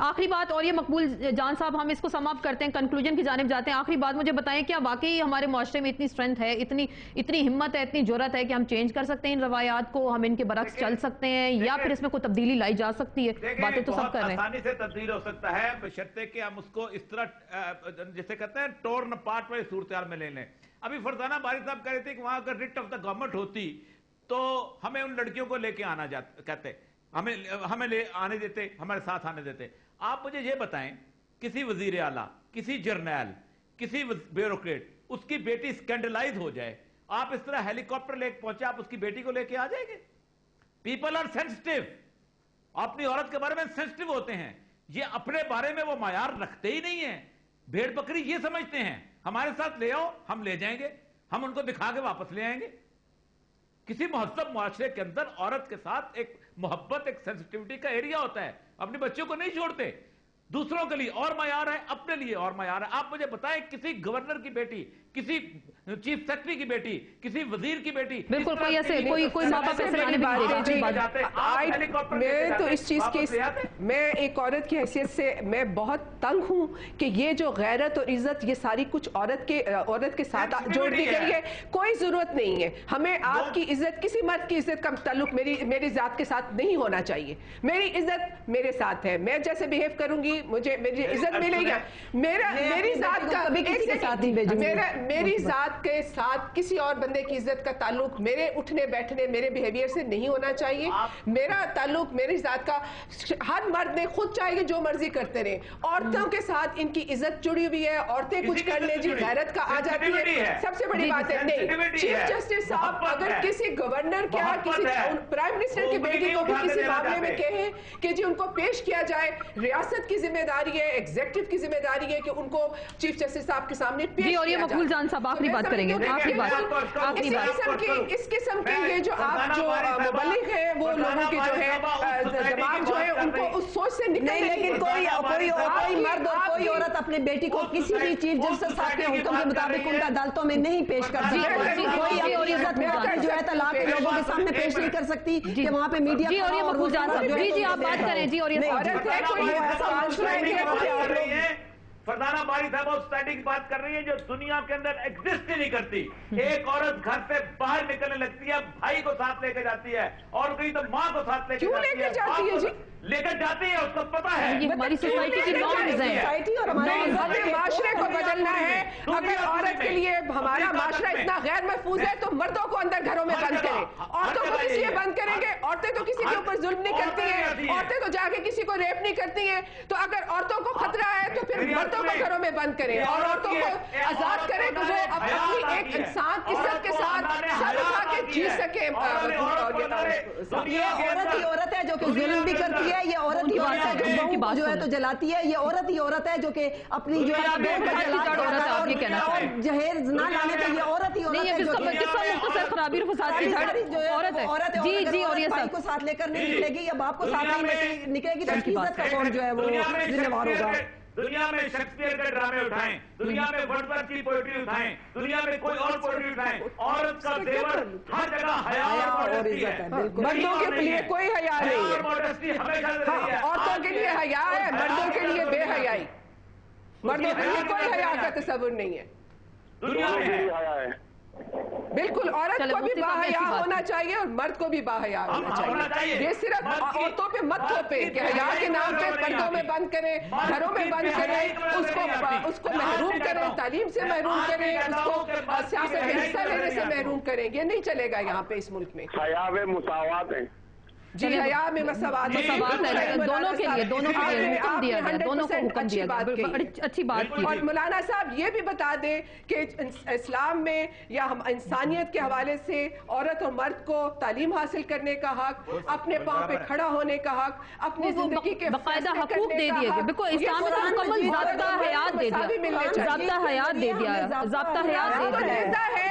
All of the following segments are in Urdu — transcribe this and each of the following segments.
آخری بات، اور یہ مقبول جان صاحب ہم اس کو سم اپ کرتے ہیں، کنکلوژن کی جانب جاتے ہیں. آخری بات مجھے بتائیں کیا واقعی ہمارے معاشرے میں اتنی اسٹرینتھ ہے، اتنی ہمت ہے، اتنی جرأت ہے کہ ہم چینج کر سکتے ہیں ان روایات کو، ہم ان کے برعکس چل سکتے ہیں، یا پھر اس میں کوئی تبدیلی لائی جا سکتی ہے؟ باتیں تو سب کر رہے ہیں. آسانی سے تبدیل ہو سکتا ہے بشرطے کہ ہم اس کو اس طرح جسے کہتے ہیں ٹورن پارٹ والی صورتحال میں لے لیں. ابھی فرزانہ باری صاحب کہہ رہے تھے کہ وہاں اگر ریٹ آف دا گورنمنٹ ہوتی تو ہمیں ان لڑکیوں کو لے کے آنا کہتے، ہمیں لے آنے دیتے، ہمارے ساتھ آنے دیتے. آپ مجھے یہ بتائیں کسی وزیر اعلیٰ، کسی جرنیل، کسی بیوروکریٹ، اس کی بیٹی سکینڈلائز ہو جائے، آپ اس طرح ہیلی کاپٹر لے کے پہنچے، آپ اس کی بیٹی کو لے کے آ جائیں گے؟ پیپل آر سینسٹیو، اپنی عورت کے بارے میں سینسٹیو ہوتے ہیں. یہ اپنے بارے میں وہ معیار رکھتے ہی نہیں ہیں. بھیڑ بکری یہ سمجھتے ہیں ہمارے ساتھ لے آؤ، ہم لے جائیں گے، ہم ان کو دکھا کے واپس لے آئیں گے. کسی مہذب معاشرے کے اندر عورت کے ساتھ ایک محبت، ایک سینسٹیوٹی کا ایریا ہوتا ہے. اپنے بچوں کو نہیں چھوڑتے. دوسروں کے لیے اور معیار ہے، اپنے لیے اور معیار ہے. آپ مجھے بتائیں کسی گورنر کی بیٹی، کسی چیف سیکرٹری کی بیٹی، کسی وزیر کی بیٹی، بالکل کوئی ایسے کوئی ماں باپ ایسے آنے بھی میں تو اس چیز کی، میں ایک عورت کی حیثیت سے میں بہت تنگ ہوں کہ یہ جو غیرت اور عزت یہ ساری کچھ عورت کے ساتھ جوڑ دی گئی ہے. کوئی ضرورت نہیں ہے. ہمیں آپ کی عزت، کسی مرد کی عزت کا تعلق میری ذات کے ساتھ نہیں ہونا چاہیے. میری عزت میرے ساتھ ہے. میں جیسے بیہیو کروں گی مجھے میری عزت ملے گی. میری ذات کا میری ذات کے ساتھ کسی اور بندے کی عزت کا تعلق میرے اٹھنے بیٹھنے، میرے بیہیویئر سے نہیں ہونا چاہیے. میرا تعلق میری ذات کا، ہر مرد نے خود چاہے کہ جو مرضی کرتے رہے. عورتوں کے ساتھ ان کی عزت جڑی ہوئی ہے. عورتیں کچھ کر لیں جی غیرت کا آ جاتی ہے. سب سے بڑی بات ہے نہیں، چیف جسٹس صاحب اگر کسی گورنر کیا کسی پرائم منسٹر کی بیٹی کو بھی کسی معاملے میں کہیں کہ جی ان کو پیش کیا جائے، ریاست کی ذمہ داری ہے، ایگزیکٹو کی ذمہ داری ہے کہ ان کو چیف جسٹس صاحب کے سامنے پیش کیا جائے. اور یہ مقبول جان صاحب آخری بات کریں گے. اس قسم کے یہ جو آپ جو مبلغ ہیں وہ لوگوں کی جو ہے دماغ جو ہے ان کو اس سوچ سے نکلنے. لیکن کوئی مرد اور کوئی عورت اپنے بیٹی کو کسی بھی چیف جسٹس صاحب کے حکم کے مطابق ان کا عدالتوں میں نہیں پیش کر سکتی. کوئی اپنی عزت جو ہے طلاق کے لوگوں کے سامنے پیش نہیں کر سکتی کہ وہاں پہ میڈیا. جی اور یہ مقبول جان صاحب، جی جی آپ بات کریں. جی اور یہ فرزانہ باری صاحب اور اسٹیٹنگ بات کر رہی ہے جو دنیا کے اندر ایگزسٹ ہی نہیں کرتی. ایک عورت گھر سے باہر نکلنے لگتی ہے، بھائی کو ساتھ لے کے جاتی ہے، اور کہیں تو ماں کو ساتھ لے کے جاتی ہے. لے کر جاتی ہے، اس کو پتا ہے یہ ہماری سوسائٹی کی نارمز ہیں. ہمارے معاشرے کو بدلنا ہے. اگر عورت کے لیے ہمارا معاشرہ اتنا غیر محفوظ ہے تو مردوں کو اندر گھروں میں بند کریں. عورتوں کو کس لیے بند کریں گے؟ عورتیں تو کسی کے اوپر ظلم نہیں کرتی ہیں، عورتیں تو جا کے کسی کو ریپ نہیں کرتی ہیں. تو اگر عورتوں کو خطرہ ہے تو پھر مردوں کو گھروں میں بند کریں اور عورتوں کو آزاد کریں کہ وہ اپنی ایک انسان عزت کے ساتھ سر اٹھا کے جی سکے. یہ عورت ہی عورت ہے جو کہ ظلم بھی کرتی ہے. یہ عورت ہی عورت ہے جو بہو کو جو ہے تو جلاتی ہے. یہ عورت ہی عورت ہے جو کہ اپنی جو ہے بہن کو جلاتی ہے اور جہیز نہ لانے پہ یہ عورت ہی عورت ہے جو کہ خرابی اور فساد کی جھڑ عورت ہے. جی جی اور یہ بھائی کو ساتھ لے کر نہیں نکلے گی یا باپ کو ساتھ نہیں نکلے گی تو اس کی عزت کا کون جو ہے وہ ذمہ وار ہوگا. دنیا میں شیکسپیئر کے ڈرامے اٹھائیں، دنیا میں ورڈسورتھ کی پوئٹری اٹھائیں، دنیا میں کوئی اور پوئٹری اٹھائیں، عورت کا زیور ہر جگہ حیا اور ماڈسٹی ہے. مردوں کے لیے کوئی حیا نہیں ہے. عورتوں کے لیے حیا ہے، مردوں کے لیے بے حیائی. مردوں کے لیے کوئی حیا کا تصور نہیں ہے. دنیا میں حیا ہے. بالکل عورت کو بھی باحیا ہونا چاہیے اور مرد کو بھی باحیا ہونا چاہیے. یہ صرف عورتوں پہ مت تھوپیں کہ حیا کے نام پہ پردوں میں بند کریں، گھروں میں بند کریں، اس کو محروم کریں، تعلیم سے محروم کریں، اس کو سیاست میں حصہ لینے سے محروم کریں. یہ نہیں چلے گا یہاں پہ اس ملک میں. حیا میں مساوات ہے. جی حیا میں مساوات ہے دونوں کے لیے، دونوں کے لیے حکم دیا گیا، دونوں کو حکم دیا گیا. اچھی بات کی. اور مولانا صاحب یہ بھی بتا دیں کہ اسلام میں یا ہم انسانیت کے حوالے سے عورت اور مرد کو تعلیم حاصل کرنے کا حق، اپنے پاؤں پہ کھڑا ہونے کا حق، اپنی زندگی کے باقاعدہ حقوق دے دیے گئے. بالکل اسلام میں مکمل ضابطہ حیات دے دیا، ضابطہ حیات دے دیا، ضابطہ حیات دے دیا ہے.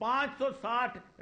560